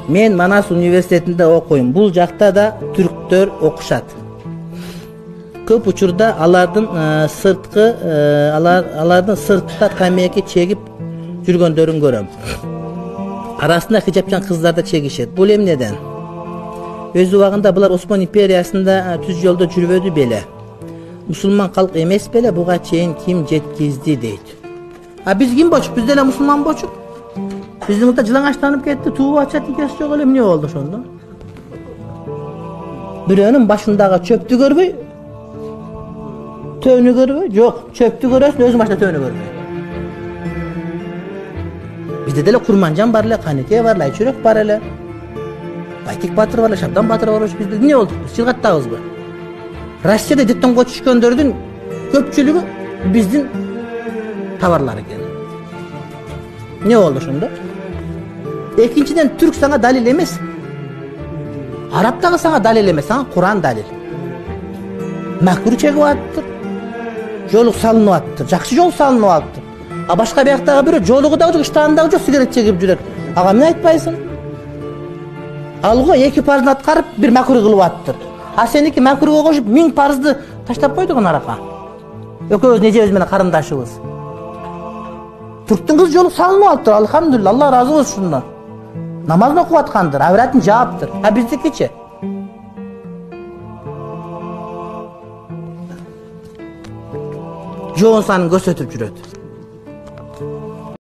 Мен Манас университетинде окуйм. Бул жакта да түрктөр окушат. Көп учурда алардын сыртта камеки чегип жүргөндөрүн көрөм. Арасында хижапчан кыздар да чегишет. Бул эмнеден? Өз убагында булар Осман империясында түз жолдо жүрбөдү беле. Мусулман калк эмес беле, буга чейин ким жеткизди дейт. А биз ким болчук? Биз деле мусулман болчук. Биздин да жылаңачтанып кетти, туу ачат икенси жок эле. Эмне болду ошондо? Бирөөнүн башындагы чөптү көрбөй, төөнү көрбөй, жок, чөптү көрөсүн, өзүң башында төөнү көрбөй. Бизде деле Курманжан бар эле, Канеке бар эле, Айчүрөк бар эле. Байтик Батыр бар эле, Шабдан Батыр бар эле. Бизде эмне болду? Биз чылгаттабызбы? Россияда детдомго түшкөндөрдүн көпчүлүгү биздин товарлар экен. Не болду ошондо? Экинчиден, түрк сага далил эмес. Араб дагы сага далил эмес, сага Куран далил. Макрур чегип аттыр. Жолук салынып аттыр. Жакшы жол салынып аттыр. А башка бияктагы бирөө жолугу дагы жок, иштаандагы жок, сигарет чегип жүрөт. Ага эмне айтпайсың? Алго 2 парздын аткарып бир макрур кылып аттыр. А сеники макрурга кошуп 1000 парзды таштап койдугун арака. Экөөбүз нежебиз менен карындашыбыз. Түрктүн кыз жолу салынып аттыр, алхамдулилла, Алла разы болсун шундан. Намазын окуп аткандыр, авратын жааптыр. А биздикичи? Жоон санын көрсөтүп жүрөт.